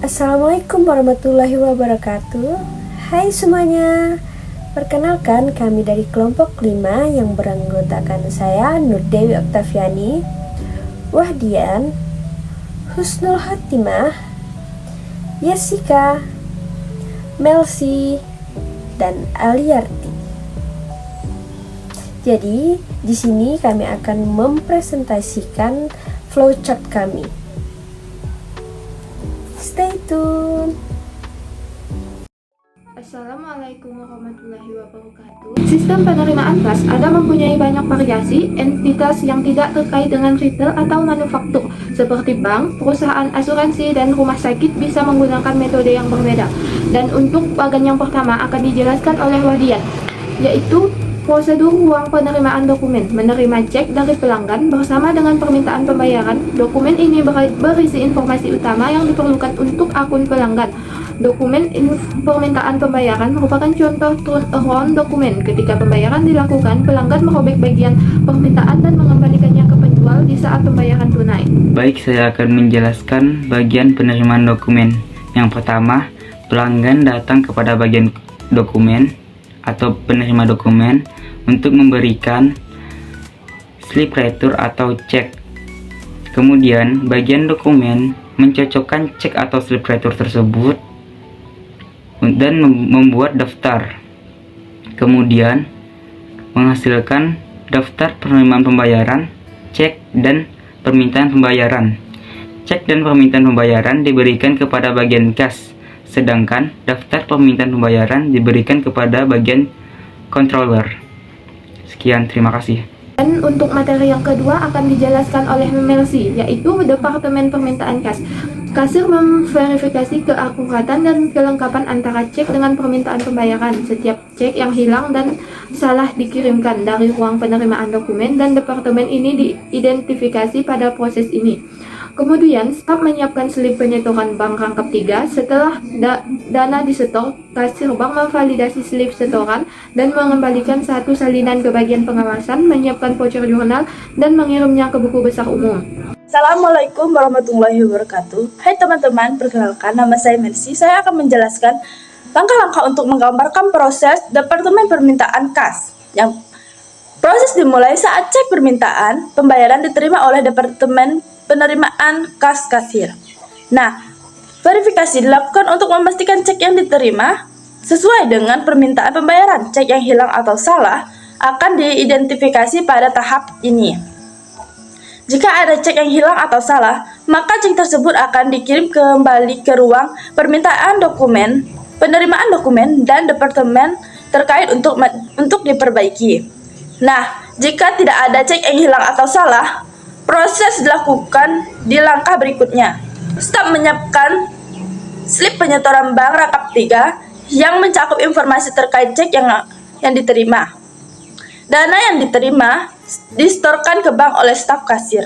Assalamualaikum warahmatullahi wabarakatuh. Hai semuanya. Perkenalkan, kami dari kelompok 5 yang beranggotakan saya Nur Dewi Oktaviani, Wahdian, Husnul Hatimah, Jessica, Melsi, dan Aliarti. Jadi, di sini kami akan mempresentasikan flowchart kami. Stay tune. Assalamualaikum warahmatullahi wabarakatuh. Sistem penerimaan kas ada mempunyai banyak variasi entitas yang tidak terkait dengan retail atau manufaktur, seperti bank, perusahaan asuransi, dan rumah sakit bisa menggunakan metode yang berbeda. Dan untuk bagian yang pertama akan dijelaskan oleh Wahdian, yaitu prosedur uang penerimaan dokumen. Menerima cek dari pelanggan bersama dengan permintaan pembayaran. Dokumen ini berisi informasi utama yang diperlukan untuk akun pelanggan. Dokumen permintaan pembayaran merupakan contoh turnaround dokumen. Ketika pembayaran dilakukan, pelanggan merobek bagian permintaan dan mengembalikannya ke penjual di saat pembayaran tunai. Baik, saya akan menjelaskan bagian penerimaan dokumen. Yang pertama, pelanggan datang kepada bagian dokumen atau penerima dokumen untuk memberikan slip retur atau cek. Kemudian, bagian dokumen mencocokkan cek atau slip retur tersebut dan membuat daftar. Kemudian, menghasilkan daftar penerimaan pembayaran, cek, dan permintaan pembayaran. Cek dan permintaan pembayaran diberikan kepada bagian kas, sedangkan daftar permintaan pembayaran diberikan kepada bagian controller. Sekian, terima kasih. Dan untuk materi yang kedua akan dijelaskan oleh Melsi, yaitu Departemen Permintaan Kas. Kasir memverifikasi keakuratan dan kelengkapan antara cek dengan permintaan pembayaran. Setiap cek yang hilang dan salah dikirimkan dari ruang penerimaan dokumen, dan departemen ini diidentifikasi pada proses ini. Kemudian, staf menyiapkan slip penyetoran bank rangkap 3. Setelah dana disetor, kasir bank memvalidasi slip setoran dan mengembalikan satu salinan ke bagian pengawasan, menyiapkan voucher jurnal, dan mengirimnya ke buku besar umum. Assalamualaikum warahmatullahi wabarakatuh. Hai teman-teman, perkenalkan nama saya Mercy. Saya akan menjelaskan langkah-langkah untuk menggambarkan proses Departemen Permintaan Kas. Yang proses dimulai saat cek permintaan pembayaran diterima oleh Departemen Penerimaan Kas Kasir. Nah, verifikasi dilakukan untuk memastikan cek yang diterima sesuai dengan permintaan pembayaran. Cek yang hilang atau salah akan diidentifikasi pada tahap ini. Jika ada cek yang hilang atau salah, maka cek tersebut akan dikirim kembali ke ruang permintaan dokumen, penerimaan dokumen, dan departemen terkait untuk diperbaiki. Nah, jika tidak ada cek yang hilang atau salah, proses dilakukan di langkah berikutnya. Staf menyiapkan slip penyetoran bank rangkap 3 yang mencakup informasi terkait cek yang diterima. Dana yang diterima disetorkan ke bank oleh staf kasir.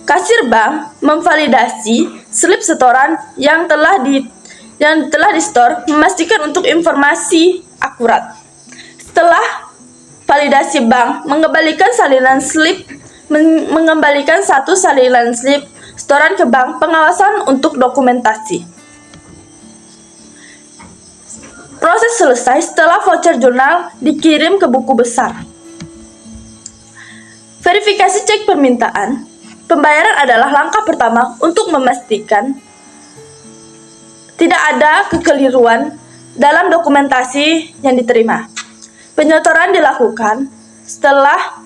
Kasir bank memvalidasi slip setoran yang telah disetor, memastikan untuk informasi akurat. Setelah validasi, bank mengembalikan satu salinan slip setoran ke bank pengawasan untuk dokumentasi. Proses selesai setelah voucher jurnal dikirim ke buku besar. Verifikasi cek permintaan pembayaran adalah langkah pertama untuk memastikan tidak ada kekeliruan dalam dokumentasi yang diterima. Penyetoran dilakukan setelah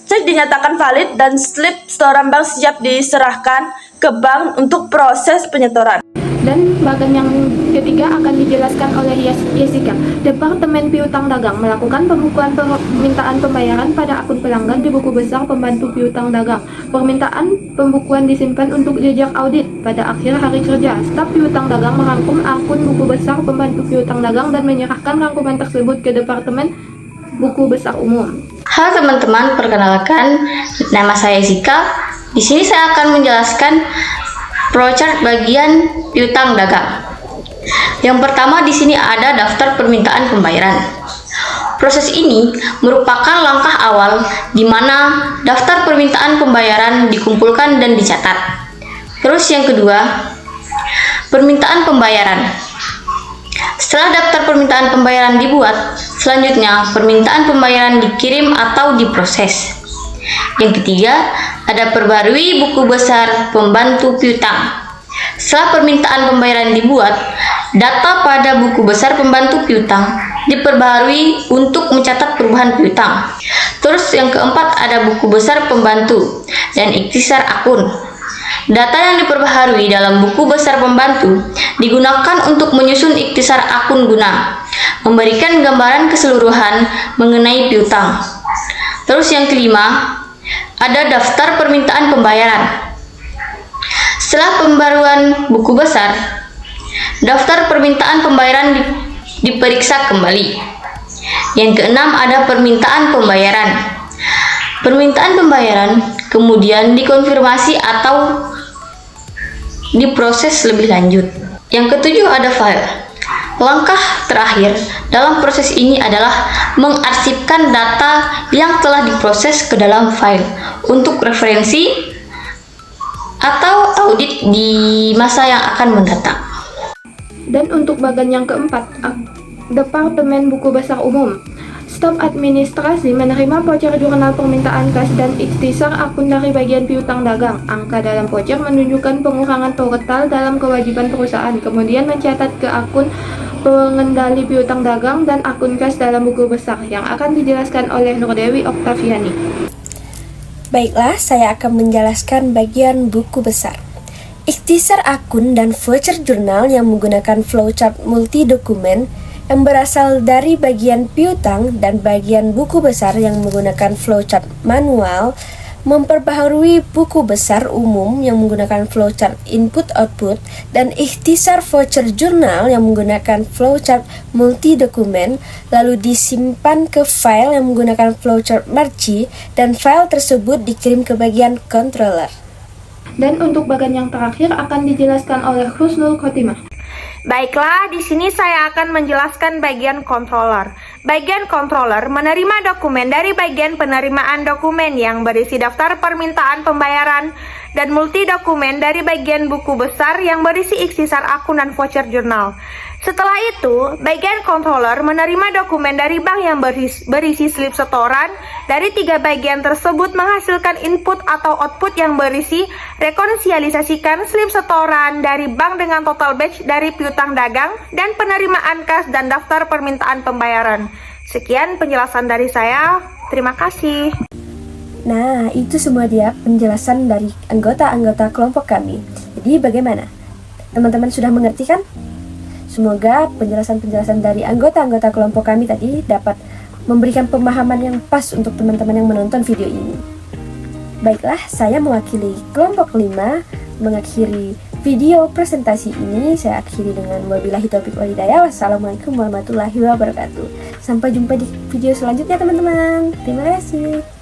cek dinyatakan valid dan slip setoran bank siap diserahkan ke bank untuk proses penyetoran. Dan bagian yang ketiga akan dijelaskan oleh Jessica. Departemen Piutang Dagang melakukan pembukuan permintaan pembayaran pada akun pelanggan di buku besar pembantu piutang dagang. Permintaan pembukuan disimpan untuk jejak audit pada akhir hari kerja. Staf piutang dagang merangkum akun buku besar pembantu piutang dagang dan menyerahkan rangkuman tersebut ke Departemen Buku Besar Umum. Halo teman-teman, perkenalkan nama saya Jessica. Di sini saya akan menjelaskan flowchart bagian piutang dagang. Yang pertama di sini ada daftar permintaan pembayaran. Proses ini merupakan langkah awal di mana daftar permintaan pembayaran dikumpulkan dan dicatat. Terus yang kedua, Permintaan pembayaran. Setelah daftar permintaan pembayaran dibuat, selanjutnya permintaan pembayaran dikirim atau diproses. Yang ketiga, ada perbarui buku besar pembantu piutang. Setelah permintaan pembayaran dibuat, data pada buku besar pembantu piutang diperbarui untuk mencatat perubahan piutang. Terus yang keempat, ada buku besar pembantu dan ikhtisar akun. Data yang diperbaharui dalam buku besar pembantu digunakan untuk menyusun ikhtisar akun guna memberikan gambaran keseluruhan mengenai piutang. Terus yang kelima, ada daftar permintaan pembayaran. Setelah pembaruan buku besar, daftar permintaan pembayaran diperiksa kembali. Yang keenam, ada permintaan pembayaran. Permintaan pembayaran kemudian dikonfirmasi atau diproses lebih lanjut. Yang ketujuh, ada file. Langkah terakhir dalam proses ini adalah mengarsipkan data yang telah diproses ke dalam file untuk referensi atau audit di masa yang akan mendatang. Dan untuk bagian yang keempat, Departemen Buku Besar Umum. Staf administrasi menerima voucher jurnal permintaan kas dan ikhtisar akun dari bagian piutang dagang. Angka dalam voucher menunjukkan pengurangan total dalam kewajiban perusahaan, kemudian mencatat ke akun pengendali piutang dagang dan akun kas dalam buku besar yang akan dijelaskan oleh Nurdewi Oktaviani. Baiklah, saya akan menjelaskan bagian buku besar. Ikhtisar akun dan voucher jurnal yang menggunakan flowchart multi dokumen yang berasal dari bagian piutang dan bagian buku besar yang menggunakan flowchart manual memperbaharui buku besar umum yang menggunakan flowchart input-output dan ikhtisar voucher jurnal yang menggunakan flowchart multi dokumen lalu disimpan ke file yang menggunakan flowchart marquee dan file tersebut dikirim ke bagian controller. Dan untuk bagian yang terakhir akan dijelaskan oleh Husnul Khotimah. Baiklah, di sini saya akan menjelaskan bagian controller. Bagian controller menerima dokumen dari bagian penerimaan dokumen yang berisi daftar permintaan pembayaran dan multi dokumen dari bagian buku besar yang berisi ikhtisar akun dan voucher jurnal. Setelah itu, bagian controller menerima dokumen dari bank yang berisi slip setoran. Dari tiga bagian tersebut menghasilkan input atau output yang berisi rekonsialisasikan slip setoran dari bank dengan total batch dari piutang dagang dan penerimaan kas dan daftar permintaan pembayaran. Sekian penjelasan dari saya. Terima kasih. Nah, itu semua dia penjelasan dari anggota-anggota kelompok kami. Jadi bagaimana? Teman-teman sudah mengerti kan? Semoga penjelasan-penjelasan dari anggota-anggota kelompok kami tadi dapat memberikan pemahaman yang pas untuk teman-teman yang menonton video ini. Baiklah, saya mewakili kelompok 5 mengakhiri video presentasi ini. Saya akhiri dengan wabillahi taufiq wal hidayah. Wassalamualaikum warahmatullahi wabarakatuh. Sampai jumpa di video selanjutnya teman-teman. Terima kasih.